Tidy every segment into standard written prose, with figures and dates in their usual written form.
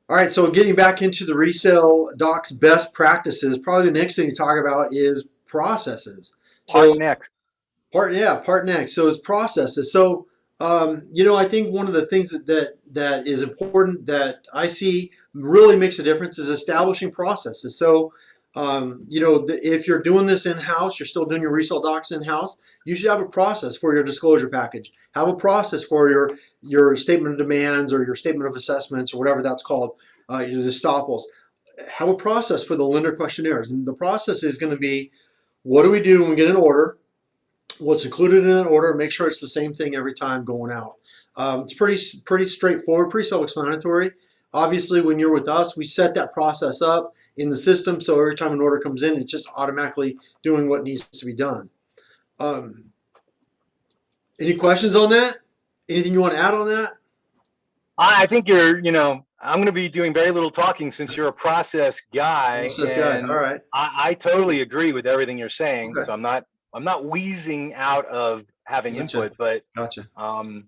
All right, so getting back into the resale docs best practices, probably the next thing to talk about is processes. Part So next. part next. So it's processes. So I think one of the things that is important that I see really makes a difference is establishing processes. So if you're doing this in house, you're still doing your resale docs in house. You should have a process for your disclosure package. Have a process for your statement of demands or your statement of assessments or whatever that's called. Your estoppels. Have a process for the lender questionnaires, and the process is going to be what do we do when we get an order, what's included in an order, make sure it's the same thing every time going out. It's pretty straightforward, pretty self-explanatory. Obviously, when you're with us, we set that process up in the system, so every time an order comes in, it's just automatically doing what needs to be done. Um, any questions on that? Anything you want to add on that? I think I'm going to be doing very little talking since you're a process guy, Process guy. All and right. I totally agree with everything you're saying. Okay. So I'm not wheezing out of having Gotcha. input, but Gotcha. um,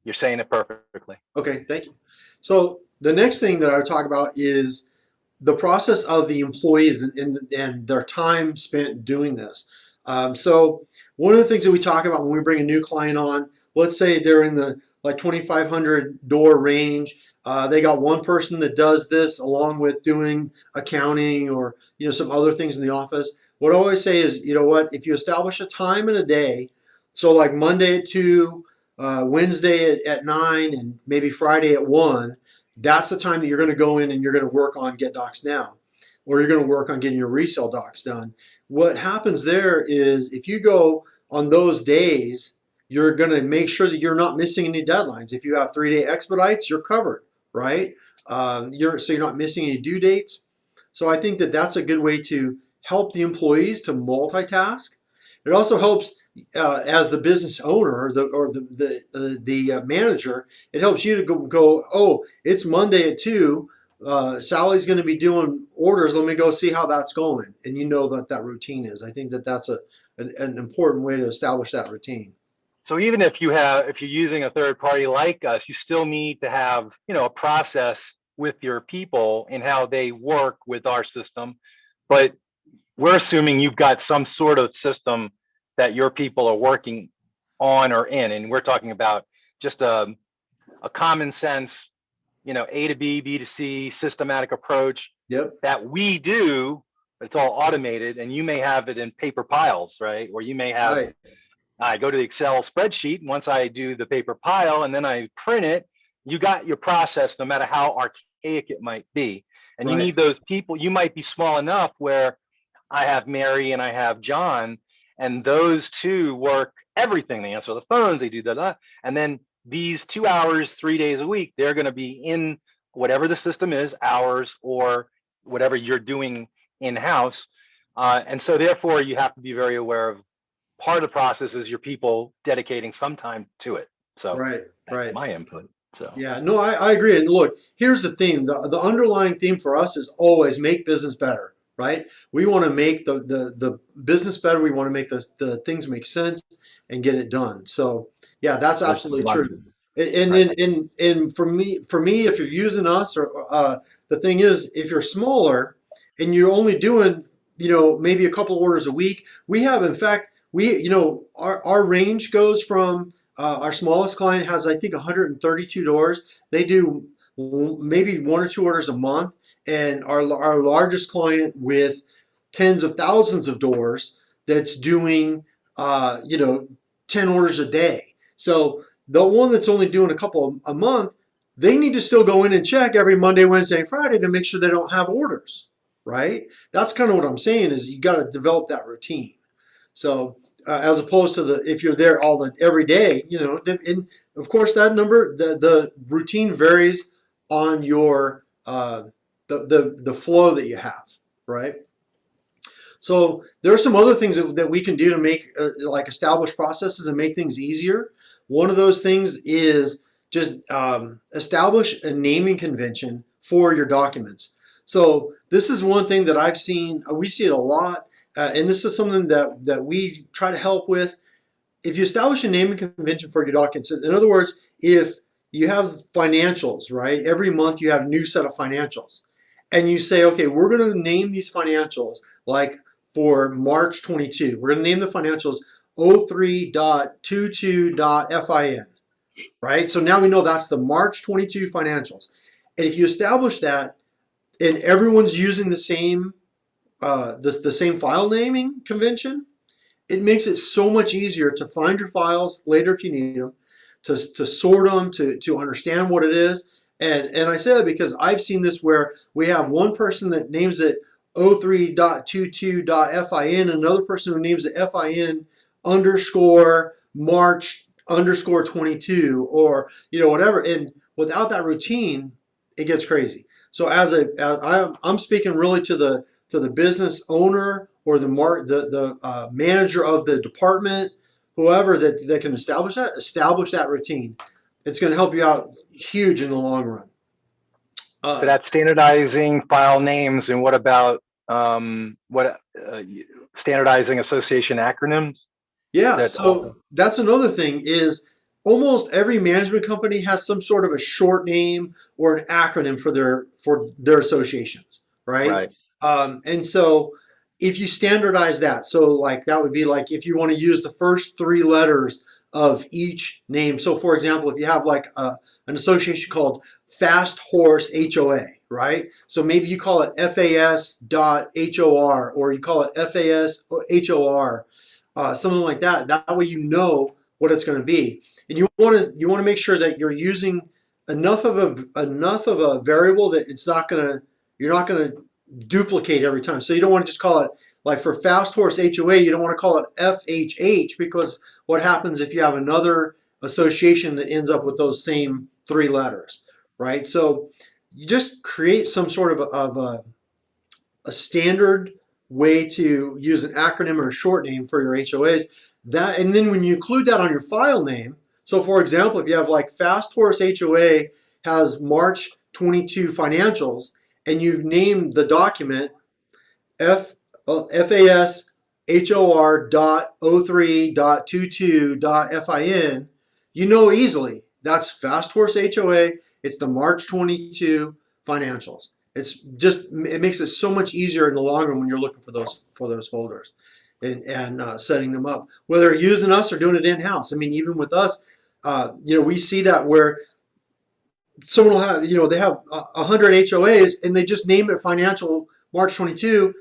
you're saying it perfectly. Okay. Thank you. So the next thing that I would talk about is the process of the employees and their time spent doing this. So one of the things that we talk about when we bring a new client on, let's say they're in the like 2,500 door range. They got one person that does this along with doing accounting or some other things in the office. What I always say is, you know what, if you establish a time in a day, so like Monday at 2, Wednesday at 9, and maybe Friday at 1, that's the time that you're going to go in and you're going to work on Get Docs Now, or you're going to work on getting your resale docs done. What happens there is if you go on those days, you're going to make sure that you're not missing any deadlines. If you have 3-day expedites, you're covered, right? So you're not missing any due dates. So I think that that's a good way to help the employees to multitask. It also helps as the business owner or the manager. It helps you to go. Oh, it's Monday at 2. Sally's going to be doing orders. Let me go see how that's going, and you know that routine is. I think that that's an important way to establish that routine. So even if you're using a third party like us, you still need to have, a process with your people in how they work with our system. But we're assuming you've got some sort of system that your people are working on or in, and we're talking about just a common sense, A to B, B to C systematic approach Yep. that we do. It's all automated, and you may have it in paper piles, right? Or you may have Right. I go to the Excel spreadsheet. Once I do the paper pile and then I print it, you got your process, no matter how archaic it might be. And you Right. need those people. You might be small enough where I have Mary and I have John, and those two work everything. They answer the phones, they do that. And then these 2 hours, 3 days a week, they're going to be in whatever the system is, hours or whatever you're doing in house. And so, therefore, you have to be very aware of part of the process is your people dedicating some time to it. So Right. that's Right. my input. So Yeah, no, I agree. And look, here's the theme. The underlying theme for us is always make business better, right? We want to make the business better. We want to make the things make sense and get it done. So yeah, that's that's absolutely true. abundant. And Right. then and for me, if you're using us or the thing is, if you're smaller and you're only doing, maybe a couple orders a week, we have, in fact, our range goes from our smallest client has, I think, 132 doors. They do maybe 1 or 2 orders a month. And our largest client with tens of thousands of doors that's doing, 10 orders a day. So the one that's only doing a couple a month, they need to still go in and check every Monday, Wednesday, and Friday to make sure they don't have orders, right? That's kind of what I'm saying is you got to develop that routine. So as opposed to if you're there every day, and of course that number, the routine varies on your the flow that you have, right? So there are some other things that we can do to make like establish processes and make things easier. One of those things is just establish a naming convention for your documents. So this is one thing that I've seen. We see it a lot, and this is something that we try to help with. If you establish a naming convention for your documents, in other words, if you have financials, right? Every month you have a new set of financials. And you say, okay, we're going to name these financials like for March 22. We're going to name the financials 03.22.fin, right? So now we know that's the March 22 financials. And if you establish that and everyone's using the same file naming convention, it makes it so much easier to find your files later if you need them, to sort them, to understand what it is. And I say that because I've seen this where we have one person that names it 03.22.fin, another person who names it fin underscore March underscore 22, or whatever. And without that routine, it gets crazy. So I'm speaking really to the business owner or the manager of the department, whoever that can establish that routine. It's going to help you out huge in the long run. So Uh, that's standardizing file names, and what about what standardizing association acronyms? Yeah, That so also that's another thing is almost every management company has some sort of a short name or an acronym for their associations, right? right. And so if you standardize that, so like that would be like if you want to use the first three letters of each name. So for example, if you have like an association called Fast Horse HOA, right? So maybe you call it FAS.HOR or you call it FAS.HOR, something like that. That way you know what it's going to be, and you want to make sure that you're using enough of a variable that you're not gonna duplicate every time. So you don't want to just call it like for Fast Horse HOA. You don't want to call it FHH because what happens if you have another association that ends up with those same three letters, right? So you just create some sort of a standard way to use an acronym or a short name for your HOAs. And then when you include that on your file name, so for example, if you have like Fast Horse HOA has March 22 financials, and you name the document F FAS HOR dot 03 dot 22 dot FIN, you know easily that's Fast Horse HOA. It's the March 22 financials. It makes it so much easier in the long run when you're looking for those folders and setting them up, whether using us or doing it in house. I mean, even with us, we see that where someone will have, they have 100 HOAs and they just name it financial March 22,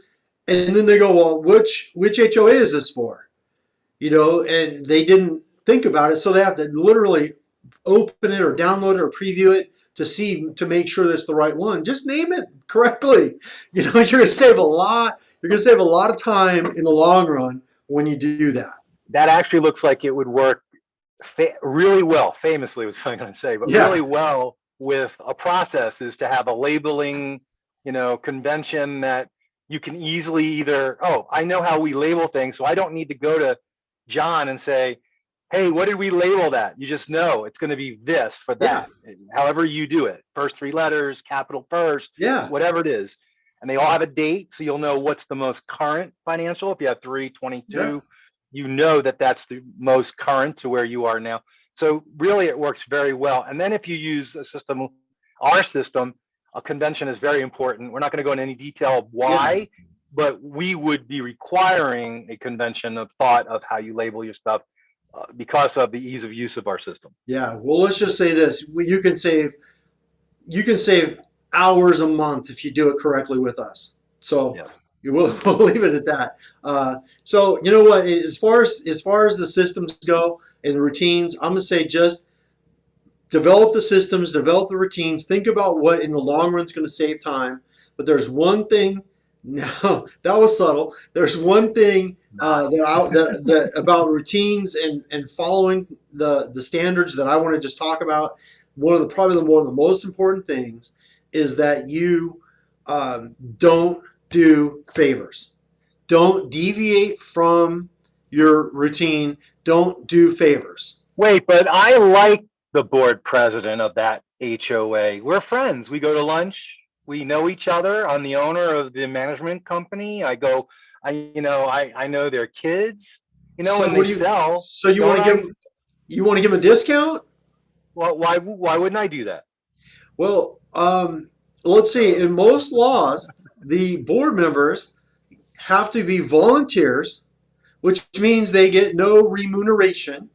and then they go, well, which HOA is this for? And they didn't think about it, so they have to literally open it or download it or preview it to make sure that's the right one. Just name it correctly. You're going to save a lot. You're going to save a lot of time in the long run when you do that. That actually looks like it would work really well. Famously, was what I'm going to say, but Yeah, really well with a process is to have a labeling, convention that you can easily either, oh, I know how we label things, so I don't need to go to John and say, hey, what did we label that? You just know it's going to be this for yeah, that. However you do it, first three letters, capital first, yeah, whatever it is. And they all have a date, so you'll know what's the most current financial. If you have yeah, 322, you know that that's the most current to where you are now. So really, it works very well. And then if you use a system, our system, a convention is very important. We're not going to go into any detail of yeah. why, but we would be requiring a convention of thought of how you label your stuff because of the ease of use of our system. Yeah. Well, let's just say this: you can save hours a month if you do it correctly with us. So Yes. we'll leave it at that. So you know what? As far as the systems go and routines, I'm gonna say just develop the systems, develop the routines, think about what in the long run is going to save time. But there's one thing. No, that was subtle. There's one thing Not. that about routines and following the standards that I want to just talk about. One of the most important things is that you don't do favors. Don't deviate from your routine. Don't do favors. Wait, but I like the board president of that HOA. We're friends. We go to lunch. We know each other. I'm the owner of the management company. I know their kids, So and what they do you? sell, So you don't want to I? give? You want to give them a discount? Well, why wouldn't I do that? Well, let's see. In most laws, the board members have to be volunteers, which means they get no remuneration.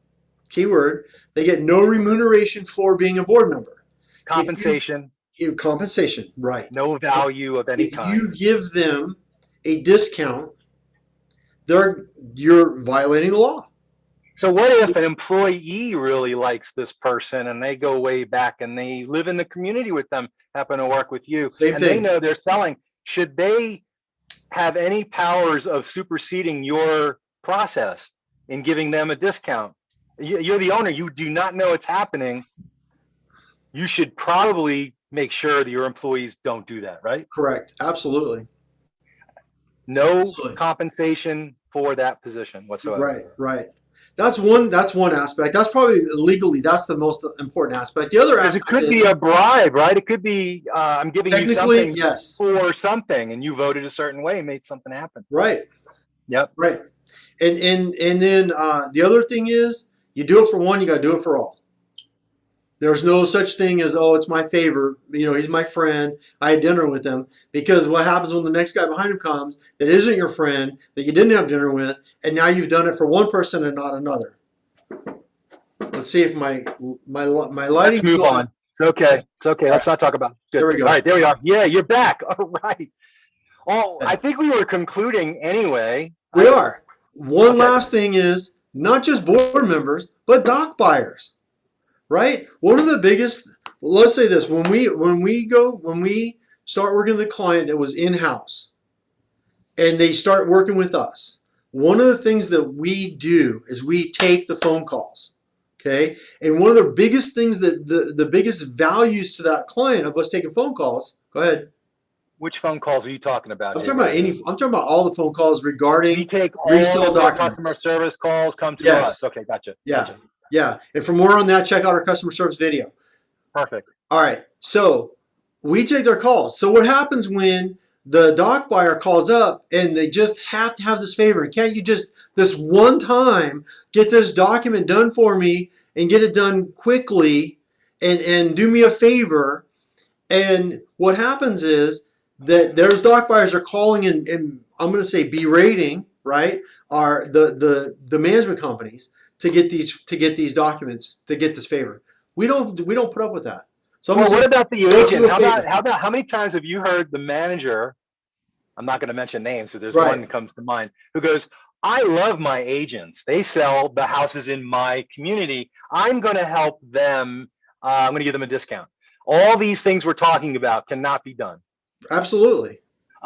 Keyword, they get no remuneration for being a board member. If Compensation, you compensation, right. no value of any If you kind. give them a discount, they're you're violating the law. So what if an employee really likes this person and they go way back and they live in the community with them, happen to work with you, Same and they thing. know they're selling? Should they have any powers of superseding your process in giving them a discount? You're the owner. You do not know it's happening. You should probably make sure that your employees don't do that, right? Correct. Absolutely. No Absolutely. compensation for that position whatsoever. Right. Right. That's one aspect. That's probably legally that's the most important aspect. The other Because it aspect could be is a bribe, right? It could be I'm giving you technically something yes. for something, and you voted a certain way, made something happen. Right. Yep. Right. And then the other thing is you do it for one, you got to do it for all. There's no such thing as, oh, it's my favor. You know, he's my friend. I had dinner with him. Because what happens when the next guy behind him comes that isn't your friend, that you didn't have dinner with, and now you've done it for one person and not another. Let's see if my Let's lighting's move going. on. It's okay. It's okay. All Let's right, not talk about it. there Good. we All go. right, there we are. Yeah, you're back. All right. Oh, I think we were concluding anyway. We are. One Okay. last thing is not just board members, but dock buyers, right? One of the biggest, let's say this, when we start working with a client that was in-house, and they start working with us, one of the things that we do is we take the phone calls. Okay. And one of the biggest things that the biggest values to that client of us taking phone calls, go ahead. Which phone calls are you talking about I'm here, talking about Greg? I'm talking about all the phone calls We regarding take resale all the customer documents. service calls come to Yes. us. Okay, gotcha. Yeah. Gotcha. Yeah. And for more on that, check out our customer service video. Perfect. All right. So we take their calls. So what happens when the doc buyer calls up and they just have to have this favor? Can't you just this one time get this document done for me and get it done quickly and do me a favor? And what happens is that there's doc buyers are calling and I'm going to say berating, right? Are the management companies to get these documents to get this favor. We don't put up with that. So I'm going Well, to what say, about the don't do agent? a favor. How many times have you heard the manager, I'm not going to mention names, so there's one Right. that comes to mind, who goes, I love my agents. They sell the houses in my community. I'm going to help them. I'm going to give them a discount. All these things we're talking about cannot be done. Absolutely.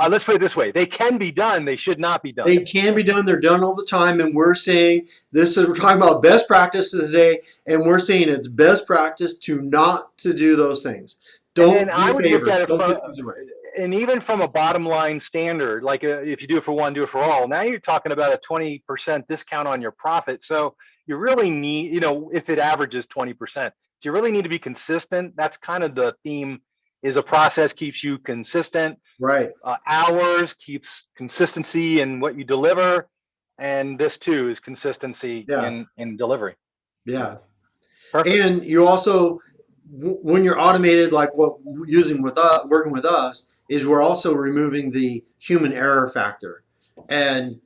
Let's put it this way. They can be done. They should not be done. They can be done. They're done all the time. And we're saying this is, we're talking about best practices today. And we're saying it's best practice to not to do those things. And Don't I do would look favors. at it Don't from, give things away. and even from a bottom line standard, like if you do it for one, do it for all. Now you're talking about a 20% discount on your profit. So you really need, if it averages 20%, so you really need to be consistent. That's kind of the theme, is a process keeps you consistent. Right. Hours keeps consistency in what you deliver. And this too is consistency Yeah. in delivery. Yeah. Perfect. And you also, when you're automated, like what using with us, working with us, is we're also removing the human error factor. And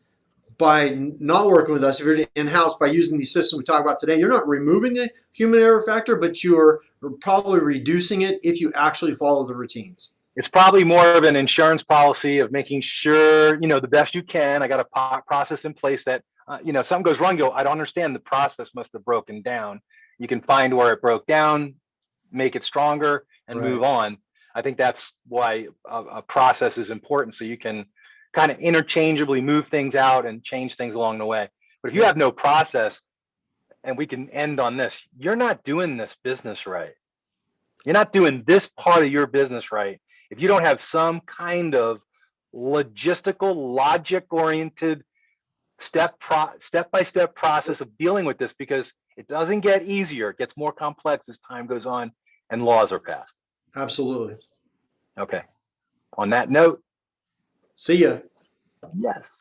by not working with us, if you're in-house, by using these systems we talk about today, you're not removing the human error factor, but you're probably reducing it if you actually follow the routines. It's probably more of an insurance policy of making sure, the best you can. I got a process in place that, something goes wrong, I don't understand. The process must have broken down. You can find where it broke down, make it stronger, and Right. move on. I think that's why a process is important. So you can kind of interchangeably move things out and change things along the way. But if you have no process, and we can end on this, you're not doing this business right. You're not doing this part of your business right if you don't have some kind of logistical, logic-oriented step-by-step process of dealing with this, because it doesn't get easier. It gets more complex as time goes on and laws are passed. Absolutely. Okay. On that note, See ya. yes.